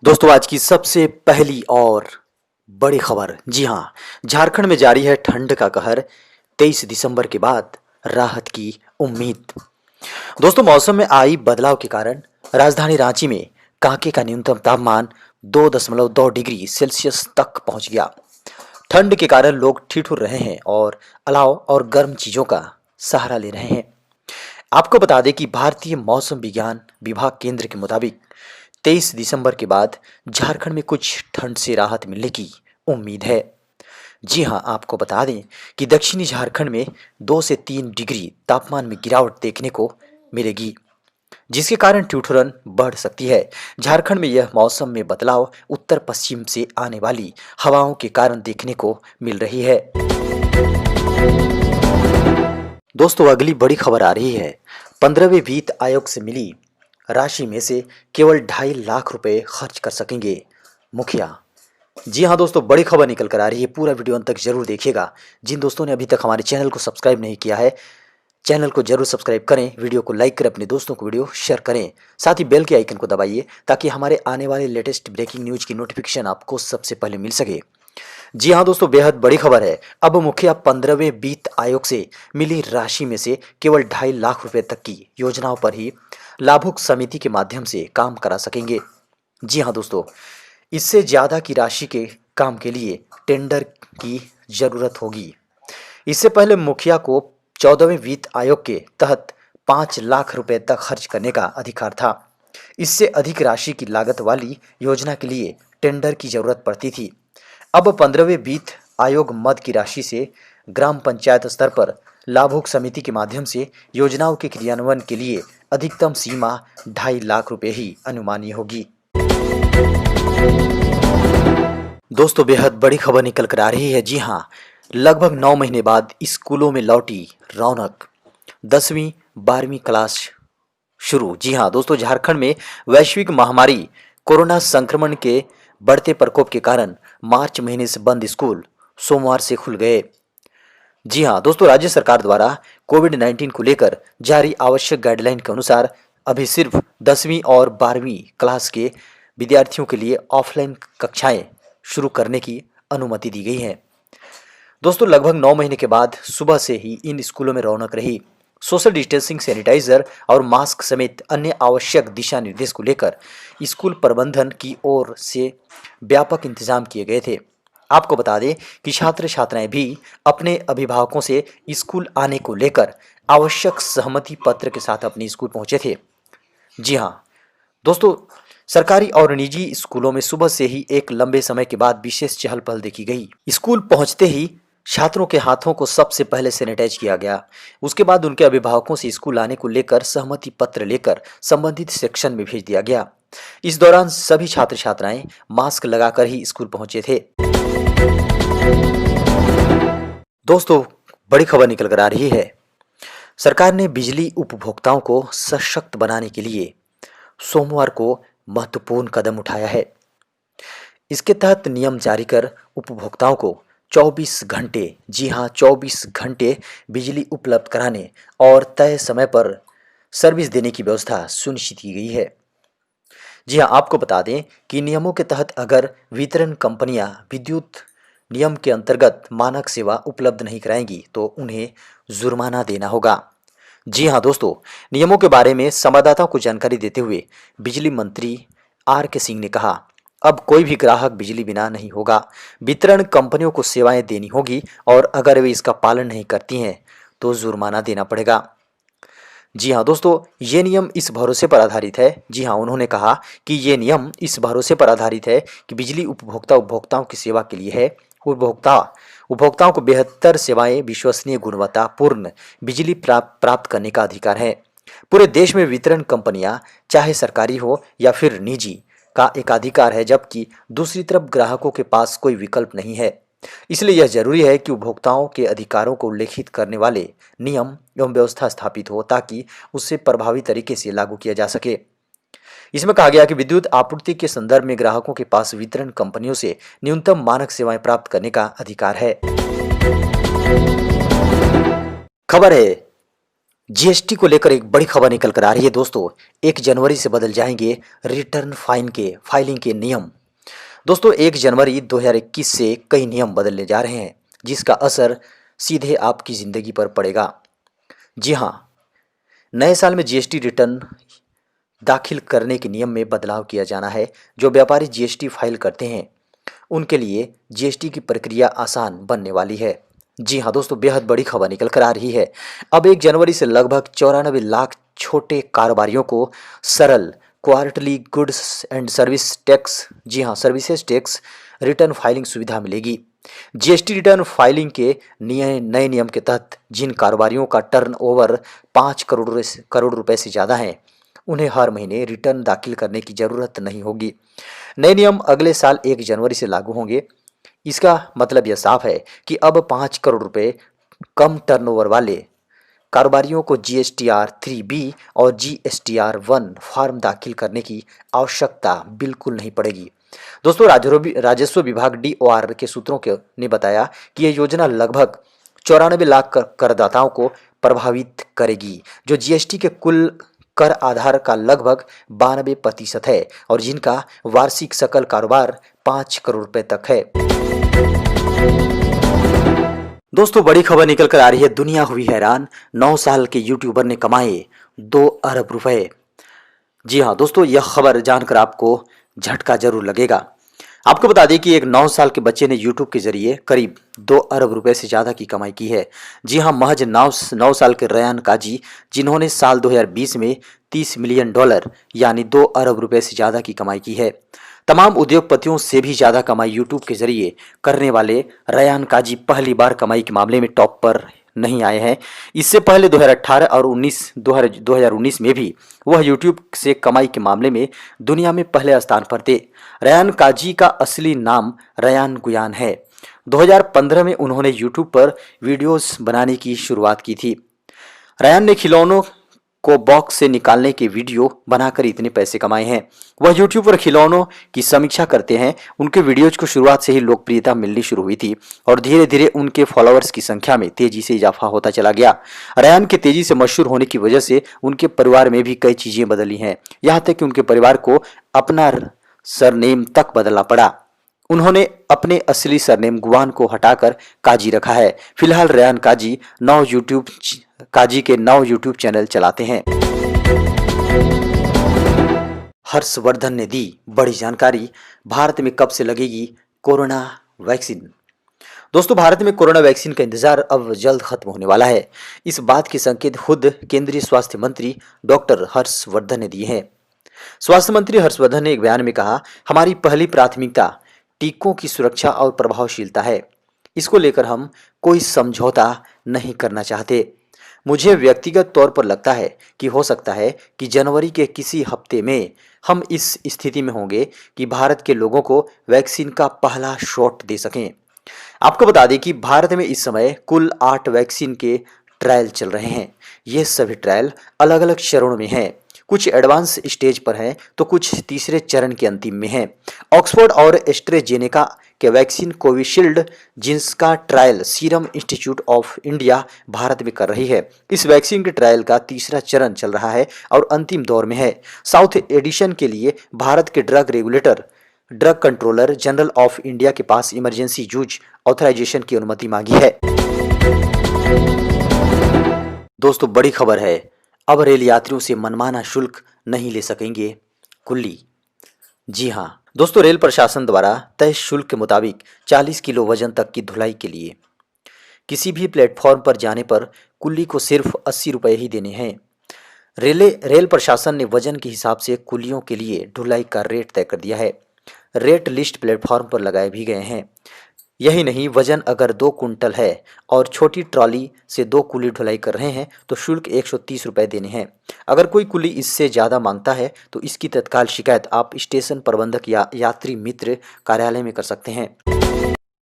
दोस्तों आज की सबसे पहली और बड़ी खबर। जी हाँ, झारखंड में जारी है ठंड का कहर। 23 दिसंबर के बाद राहत की उम्मीद। दोस्तों मौसम में आई बदलाव के कारण राजधानी रांची में कांके का न्यूनतम तापमान 2.2 डिग्री सेल्सियस तक पहुंच गया। ठंड के कारण लोग ठिठुर रहे हैं और अलाव और गर्म चीजों का सहारा ले रहे हैं। आपको बता दें कि भारतीय मौसम विज्ञान विभाग केंद्र के मुताबिक 23 दिसंबर के बाद झारखंड में कुछ ठंड से राहत मिलने की उम्मीद है। जी हां, आपको बता दें कि दक्षिणी झारखंड में 2 से 3 डिग्री तापमान में गिरावट देखने को मिलेगी, जिसके कारण ठिठुरन बढ़ सकती है। झारखंड में यह मौसम में बदलाव उत्तर पश्चिम से आने वाली हवाओं के कारण देखने को मिल रही है। दोस्तों अगली बड़ी खबर आ रही है। 15वें वित्त आयोग से मिली राशि में से केवल 2.5 लाख रुपए खर्च कर सकेंगे मुखिया। जी हाँ दोस्तों, बड़ी खबर निकल कर आ रही है। पूरा वीडियो अंत तक जरूर देखिएगा। जिन दोस्तों ने अभी तक हमारे चैनल को सब्सक्राइब नहीं किया है, चैनल को जरूर सब्सक्राइब करें, वीडियो को लाइक करें, अपने दोस्तों को वीडियो शेयर करें, साथ ही बेल के आइकन को दबाइए ताकि हमारे आने वाले लेटेस्ट ब्रेकिंग न्यूज की नोटिफिकेशन आपको सबसे पहले मिल सके। जी हाँ दोस्तों, बेहद बड़ी खबर है। अब मुखिया 15वें वित्त आयोग से मिली राशि में से केवल 2.5 लाख रुपए तक की योजनाओं पर ही लाभुक समिति के माध्यम से काम करा सकेंगे। जी हाँ दोस्तों, इससे ज्यादा की राशि के काम के लिए टेंडर की जरूरत होगी। इससे पहले मुखिया को 14वें वित्त आयोग के तहत 5 लाख रुपए तक खर्च करने का अधिकार था। इससे अधिक राशि की लागत वाली योजना के लिए टेंडर की जरूरत पड़ती थी। अब 15वें वित्त आयोग मद की राशि से ग्राम पंचायत स्तर पर लाभुक समिति के माध्यम से योजनाओं के क्रियान्वयन के लिए अधिकतम सीमा 2.5 लाख रुपए ही अनुमानीय होगी। दोस्तों बेहद बड़ी खबर निकल कर आ रही है। जी हाँ, लगभग 9 महीने बाद स्कूलों में लौटी रौनक। 10वीं 12वीं क्लास शुरू। जी हाँ दोस्तों, झारखंड में वैश्विक महामारी कोरोना संक्रमण के बढ़ते प्रकोप के कारण मार्च महीने से बंद स्कूल सोमवार से खुल गए। जी हाँ दोस्तों, राज्य सरकार द्वारा कोविड-19 को लेकर जारी आवश्यक गाइडलाइन के अनुसार अभी सिर्फ 10वीं और 12वीं क्लास के विद्यार्थियों के लिए ऑफलाइन कक्षाएं शुरू करने की अनुमति दी गई है। दोस्तों लगभग 9 महीने के बाद सुबह से ही इन स्कूलों में रौनक रही। सोशल डिस्टेंसिंग, सैनिटाइजर और मास्क समेत अन्य आवश्यक दिशा निर्देश को लेकर स्कूल प्रबंधन की ओर से व्यापक इंतजाम किए गए थे। आपको बता दें कि छात्र छात्राएं भी अपने अभिभावकों से स्कूल आने को लेकर आवश्यक सहमति पत्र के साथ अपने स्कूल पहुंचे थे। जी हाँ दोस्तों, सरकारी और निजी स्कूलों में सुबह से ही एक लंबे समय के बाद विशेष चहल पहल देखी गई। स्कूल पहुंचते ही छात्रों के हाथों को सबसे पहले सैनिटाइज किया गया। उसके बाद उनके अभिभावकों से स्कूल आने को लेकर सहमति पत्र लेकर संबंधित सेक्शन में भेज दिया गया। इस दौरान सभी छात्र छात्राएं मास्क लगाकर ही स्कूल पहुंचे थे। दोस्तों बड़ी खबर निकल कर आ रही है। सरकार ने बिजली उपभोक्ताओं को सशक्त बनाने के लिए सोमवार को महत्वपूर्ण कदम उठाया है। इसके तहत नियम जारी कर उपभोक्ताओं को 24 घंटे, जी हाँ 24 घंटे बिजली उपलब्ध कराने और तय समय पर सर्विस देने की व्यवस्था सुनिश्चित की गई है। जी हाँ, आपको बता दें कि नियमों के तहत अगर वितरण कंपनियां विद्युत नियम के अंतर्गत मानक सेवा उपलब्ध नहीं कराएंगी तो उन्हें जुर्माना देना होगा। जी हाँ दोस्तों, नियमों के बारे में संवाददाताओं को जानकारी देते हुए बिजली मंत्री आर.के. सिंह ने कहा, अब कोई भी ग्राहक बिजली बिना नहीं होगा। वितरण कंपनियों को सेवाएं देनी होगी और अगर वे इसका पालन नहीं करती हैं तो जुर्माना देना पड़ेगा। जी हाँ दोस्तों, ये नियम इस भरोसे पर आधारित है। जी हाँ, उन्होंने कहा कि ये नियम इस भरोसे पर आधारित है कि बिजली उपभोक्ताओं की सेवा के लिए है। उपभोक्ताओं को बेहतर सेवाएं, विश्वसनीय, गुणवत्तापूर्ण बिजली प्राप्त करने का अधिकार है। पूरे देश में वितरण कंपनियां चाहे सरकारी हो या फिर निजी का एकाधिकार है, जबकि दूसरी तरफ ग्राहकों के पास कोई विकल्प नहीं है। इसलिए यह जरूरी है कि उपभोक्ताओं के अधिकारों को उल्लेखित करने वाले नियम एवं व्यवस्था स्थापित हो ताकि उसे प्रभावी तरीके से लागू किया जा सके। इसमें कहा गया कि विद्युत आपूर्ति के संदर्भ में ग्राहकों के पास वितरण कंपनियों से न्यूनतम मानक सेवाएं प्राप्त करने का अधिकार है। खबर है जीएसटी को लेकर एक बड़ी खबर निकल कर आ रही है दोस्तों। 1 जनवरी से बदल जाएंगे रिटर्न फाइलिंग के नियम। दोस्तों 1 जनवरी 2021 से कई नियम बदलने जा रहे हैं, जिसका असर सीधे आपकी ज़िंदगी पर पड़ेगा। जी हाँ, नए साल में जीएसटी रिटर्न दाखिल करने के नियम में बदलाव किया जाना है। जो व्यापारी जीएसटी फाइल करते हैं उनके लिए जीएसटी की प्रक्रिया आसान बनने वाली है। जी हाँ दोस्तों, बेहद बड़ी खबर निकल कर आ रही है। अब 1 जनवरी से लगभग 94 लाख छोटे कारोबारियों को सरल quarterly goods and service tax, जी हाँ सर्विसेज टैक्स रिटर्न फाइलिंग सुविधा मिलेगी। जीएसटी रिटर्न फाइलिंग के नए नियम के तहत जिन कारोबारियों का टर्नओवर 5 करोड़ रुपए से ज़्यादा है, उन्हें हर महीने रिटर्न दाखिल करने की ज़रूरत नहीं होगी। नए नियम अगले साल 1 जनवरी से लागू होंगे। इसका मतलब यह साफ है कि अब 5 करोड़ रुपए कम टर्नओवर वाले कारोबारियों को GSTR-3B और GSTR-1 फॉर्म दाखिल करने की आवश्यकता बिल्कुल नहीं पड़ेगी। दोस्तों राजस्व विभाग DOR के सूत्रों ने बताया कि यह योजना लगभग 94 लाख करदाताओं को प्रभावित करेगी, जो जीएसटी के कुल कर आधार का लगभग 92% है और जिनका वार्षिक सकल कारोबार 5 करोड़ रुपए तक है। दोस्तों बड़ी खबर निकल कर आ रही है, दुनिया हुई हैरान, 9 साल के यूट्यूबर ने कमाए 2 अरब रुपए। जी हाँ दोस्तों, यह खबर जानकर आपको झटका जरूर लगेगा। आपको बता दें कि एक 9 साल के बच्चे ने यूट्यूब के जरिए करीब 2 अरब रुपए से ज़्यादा की कमाई की है। जी हाँ, महज 9 साल के रयान काजी, जिन्होंने साल 2020 में $30 मिलियन यानी 2 अरब रुपए से ज़्यादा की कमाई की है। तमाम उद्योगपतियों से भी ज़्यादा कमाई यूट्यूब के जरिए करने वाले रयान काजी पहली बार कमाई के मामले में टॉप पर नहीं आए हैं। इससे पहले 2018 और 2019 में भी वह यूट्यूब से कमाई के मामले में दुनिया में पहले स्थान पर थे। रयान काजी का असली नाम रयान गुयान है। 2015 में उन्होंने यूट्यूब पर वीडियोस बनाने की शुरुआत की थी। रयान ने खिलौनों को बॉक्स से निकालने के वीडियो बनाकर इतने पैसे कमाए हैं। वह यूट्यूब पर खिलौनों की समीक्षा करते हैं। उनके वीडियोज को शुरुआत से ही लोकप्रियता मिलनी शुरू हुई थी और धीरे धीरे उनके फॉलोअर्स की संख्या में तेजी से इजाफा होता चला गया। रयान के तेजी से मशहूर होने की वजह से उनके परिवार में भी कई चीजें बदली हैं, यहाँ तक कि उनके परिवार को अपना सरनेम तक बदलना पड़ा। उन्होंने अपने असली सरनेम गुआन को हटाकर काजी रखा है। फिलहाल रयान काजी के 9 यूट्यूब चैनल चलाते हैं। हर्षवर्धन ने दी बड़ी जानकारी, भारत में कब से लगेगी कोरोना वैक्सीन। दोस्तों भारत में कोरोना वैक्सीन का इंतजार अब जल्द खत्म होने वाला है। इस बात के संकेत खुद केंद्रीय स्वास्थ्य मंत्री डॉक्टर हर्षवर्धन ने दिए हैं। स्वास्थ्य मंत्री हर्षवर्धन ने एक बयान में कहा, हमारी पहली प्राथमिकता टीकों की सुरक्षा और प्रभावशीलता है। इसको लेकर हम कोई समझौता नहीं करना चाहते। मुझे व्यक्तिगत तौर पर लगता है कि हो सकता है कि जनवरी के किसी हफ्ते में हम इस स्थिति में होंगे कि भारत के लोगों को वैक्सीन का पहला शॉट दे सकें। आपको बता दें कि भारत में इस समय कुल 8 वैक्सीन के ट्रायल चल रहे हैं। ये सभी ट्रायल अलग अलग चरणों में हैं। कुछ एडवांस स्टेज पर हैं तो कुछ तीसरे चरण के अंतिम में हैं। ऑक्सफोर्ड और एस्ट्रेजेनेका के वैक्सीन कोविशील्ड, जिसका trial serum institute of India Bharat में कर रही है। इस वैक्सीन के ट्रायल का तीसरा चरण चल रहा है और अंतिम दौर में है। साउथ एडिशन के लिए भारत के drug controller general of India के पास इमरजेंसी यूज ऑथराइजेशन की अनुमति मांगी है। दोस्तों बड़ी खबर है, अब रेल यात्रियों से मनमाना शुल्क नहीं ले सकेंगे कुल्ली। जी हाँ दोस्तों, रेल प्रशासन द्वारा तय शुल्क के मुताबिक 40 किलो वजन तक की ढुलाई के लिए किसी भी प्लेटफॉर्म पर जाने पर कुल्ली को सिर्फ 80 रुपये ही देने हैं। रेल प्रशासन ने वजन के हिसाब से कुल्लियों के लिए ढुलाई का रेट तय कर दिया है। रेट लिस्ट प्लेटफॉर्म पर लगाए भी गए हैं। यही नहीं, वजन अगर 2 कुंटल है और छोटी ट्रॉली से 2 कुल्ली ढुलाई कर रहे हैं तो शुल्क 130 रुपये देने हैं। अगर कोई कुल्ली इससे ज़्यादा मांगता है तो इसकी तत्काल शिकायत आप स्टेशन प्रबंधक या यात्री मित्र कार्यालय में कर सकते हैं।